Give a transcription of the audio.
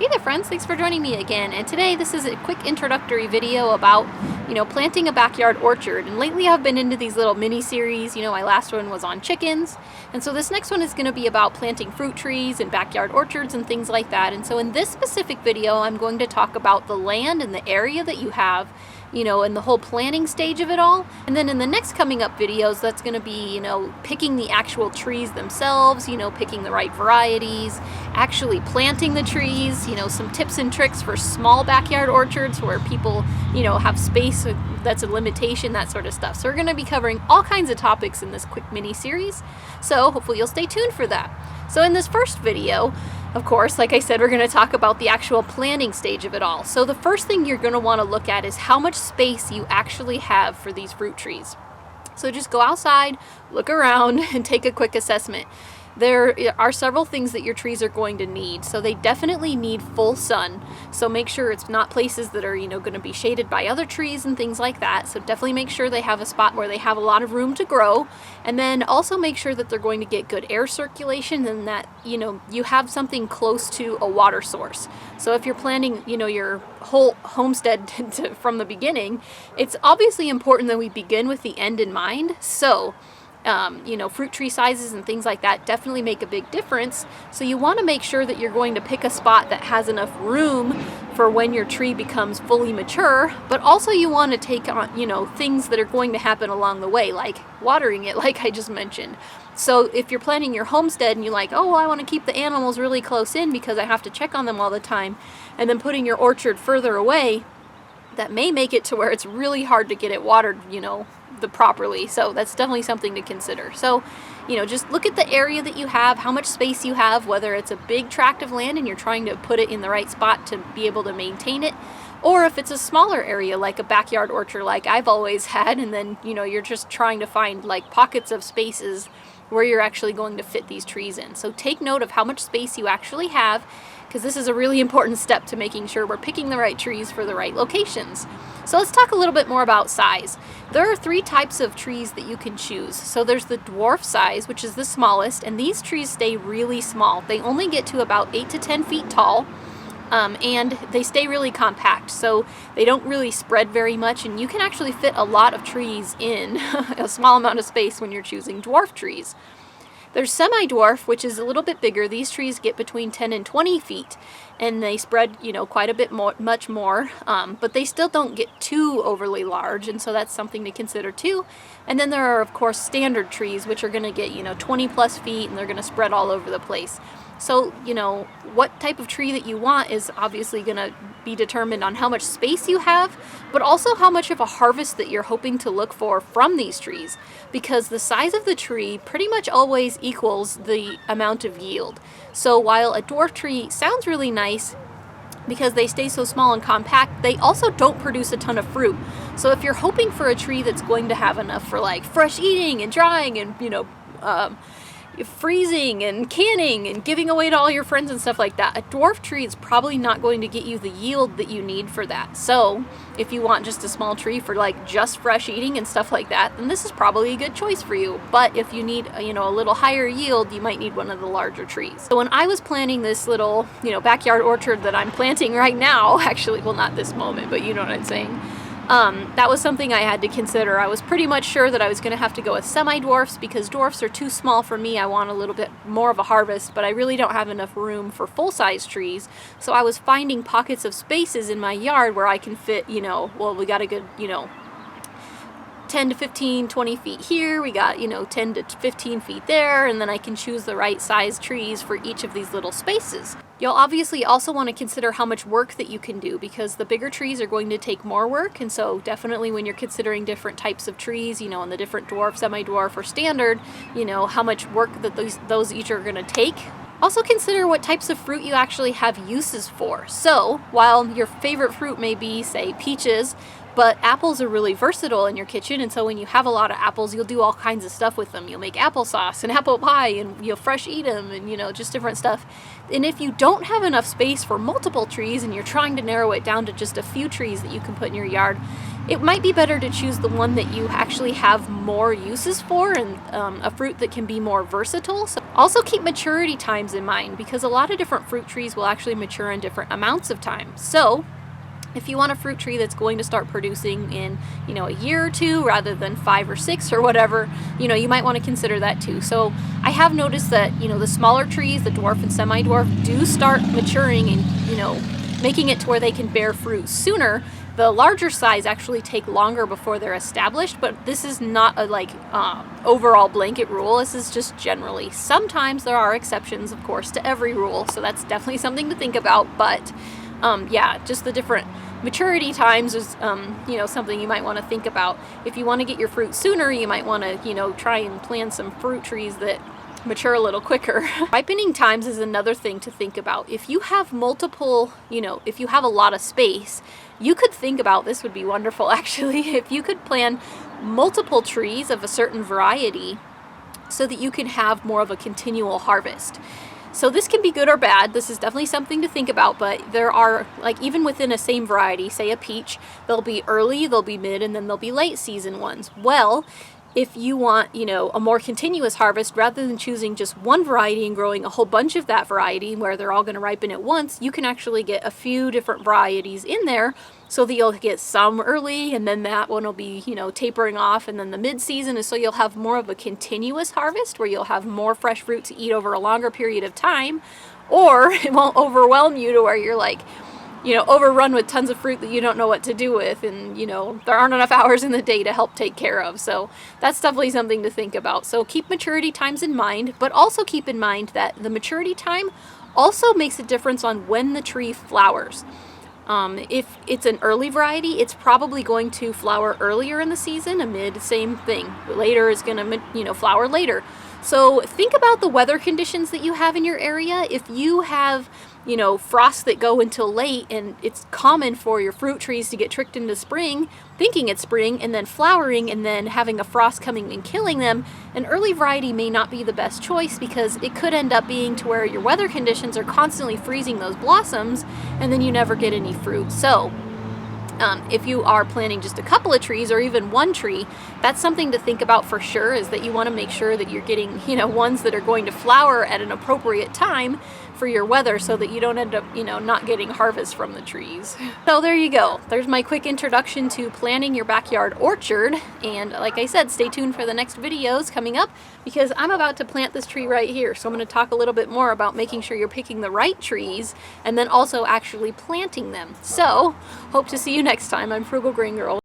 Hey there friends, thanks for joining me again, and today this is a quick introductory video about, planting a backyard orchard. And lately I've been into these little mini series. My last one was on chickens, and so this next one is going to be about planting fruit trees and backyard orchards and things like that. And so in this specific video I'm going to talk about the land and the area that you have, and the whole planning stage of it all. And then in the next coming up videos, that's going to be, picking the actual trees themselves, picking the right varieties, actually planting the trees, some tips and tricks for small backyard orchards where people, have space that's a limitation, that sort of stuff. So we're going to be covering all kinds of topics in this quick mini series. So hopefully you'll stay tuned for that. So in this first video, of course, like I said, we're going to talk about the actual planning stage of it all. So the first thing you're going to want to look at is how much space you actually have for these fruit trees. So just go outside, look around, and take a quick assessment. There are several things that your trees are going to need. So they definitely need full sun. So make sure it's not places that are, going to be shaded by other trees and things like that. So definitely make sure they have a spot where they have a lot of room to grow. And then also make sure that they're going to get good air circulation and that, you have something close to a water source. So if you're planning, your whole homestead from the beginning, it's obviously important that we begin with the end in mind. So fruit tree sizes and things like that definitely make a big difference. So you want to make sure that you're going to pick a spot that has enough room for when your tree becomes fully mature, but also you want to take on, things that are going to happen along the way, like watering it, like I just mentioned. So if you're planning your homestead and you're like, oh, well, I want to keep the animals really close in because I have to check on them all the time, and then putting your orchard further away, that may make it to where it's really hard to get it watered, properly. So that's definitely something to consider. So, just look at the area that you have, how much space you have, whether it's a big tract of land and you're trying to put it in the right spot to be able to maintain it, or if it's a smaller area like a backyard orchard like I've always had, and then, you're just trying to find like pockets of spaces where you're actually going to fit these trees in. So take note of how much space you actually have, because this is a really important step to making sure we're picking the right trees for the right locations. So let's talk a little bit more about size. There are 3 types of trees that you can choose. So there's the dwarf size, which is the smallest, and these trees stay really small. They only get to about 8 to 10 feet tall, and they stay really compact. So they don't really spread very much, and you can actually fit a lot of trees in a small amount of space when you're choosing dwarf trees. There's semi-dwarf, which is a little bit bigger. These trees get between 10 and 20 feet, and they spread, quite a bit more, much more, but they still don't get too overly large, and so that's something to consider too. And then there are, of course, standard trees, which are going to get, 20 plus feet, and they're going to spread all over the place. So, what type of tree that you want is obviously going to be determined on how much space you have, but also how much of a harvest that you're hoping to look for from these trees, because the size of the tree pretty much always equals the amount of yield. So while a dwarf tree sounds really nice because they stay so small and compact, they also don't produce a ton of fruit. So if you're hoping for a tree that's going to have enough for like fresh eating and drying and, freezing and canning and giving away to all your friends and stuff like that, a dwarf tree is probably not going to get you the yield that you need for that. So if you want just a small tree for like just fresh eating and stuff like that, then this is probably a good choice for you. But if you need a little higher yield, you might need one of the larger trees. So when I was planning this little backyard orchard that I'm planting right now, actually, well, not this moment, but you know what I'm saying, that was something I had to consider. I was pretty much sure that I was going to have to go with semi-dwarfs because dwarfs are too small for me. I want a little bit more of a harvest, but I really don't have enough room for full-size trees. So I was finding pockets of spaces in my yard where I can fit, we got a good, 10 to 15, 20 feet here, we got, 10 to 15 feet there, and then I can choose the right size trees for each of these little spaces. You'll obviously also want to consider how much work that you can do, because the bigger trees are going to take more work, and so definitely when you're considering different types of trees, and the different dwarf, semi-dwarf, or standard, how much work that those each are going to take. Also consider what types of fruit you actually have uses for. So while your favorite fruit may be, say, peaches, but apples are really versatile in your kitchen, and so when you have a lot of apples, you'll do all kinds of stuff with them. You'll make applesauce and apple pie, and you'll fresh eat them, and just different stuff. And if you don't have enough space for multiple trees and you're trying to narrow it down to just a few trees that you can put in your yard, it might be better to choose the one that you actually have more uses for, and a fruit that can be more versatile. So Also keep maturity times in mind, because a lot of different fruit trees will actually mature in different amounts of time. So if you want a fruit tree that's going to start producing in, a year or two rather than 5 or 6 or whatever, you might want to consider that too. So I have noticed that, the smaller trees, the dwarf and semi-dwarf, do start maturing and, making it to where they can bear fruit sooner. The larger size actually take longer before they're established, but this is not a overall blanket rule. This is just generally. Sometimes there are exceptions, of course, to every rule, so that's definitely something to think about. But yeah, just the different maturity times is something you might want to think about. If you want to get your fruit sooner, you might want to try and plant some fruit trees that mature a little quicker. Ripening times is another thing to think about. If you have multiple, if you have a lot of space, you could think about, this would be wonderful actually, if you could plant multiple trees of a certain variety so that you can have more of a continual harvest. So this can be good or bad. This is definitely something to think about, but there are, even within a same variety, say a peach, there'll be early, there'll be mid, and then there'll be late season ones. Well, if you want, a more continuous harvest, rather than choosing just one variety and growing a whole bunch of that variety where they're all going to ripen at once, you can actually get a few different varieties in there so that you'll get some early, and then that one will be, tapering off, and then the mid-season is so you'll have more of a continuous harvest where you'll have more fresh fruit to eat over a longer period of time, or it won't overwhelm you to where you're overrun with tons of fruit that you don't know what to do with, and there aren't enough hours in the day to help take care of. So that's definitely something to think about. So keep maturity times in mind, but also keep in mind that the maturity time also makes a difference on when the tree flowers. If it's an early variety, it's probably going to flower earlier in the season. A mid, same thing. Later is going to flower later. So think about the weather conditions that you have in your area. If you have frosts that go until late, and it's common for your fruit trees to get tricked into spring, thinking it's spring, and then flowering, and then having a frost coming and killing them, an early variety may not be the best choice, because it could end up being to where your weather conditions are constantly freezing those blossoms, and then you never get any fruit. So if you are planting just a couple of trees or even one tree, that's something to think about for sure, is that you want to make sure that you're getting, ones that are going to flower at an appropriate time for your weather, so that you don't end up, not getting harvest from the trees. So there you go. There's my quick introduction to planting your backyard orchard. And like I said, stay tuned for the next videos coming up, because I'm about to plant this tree right here. So I'm going to talk a little bit more about making sure you're picking the right trees and then also actually planting them. So hope to see you next time. I'm Frugal Green Girl.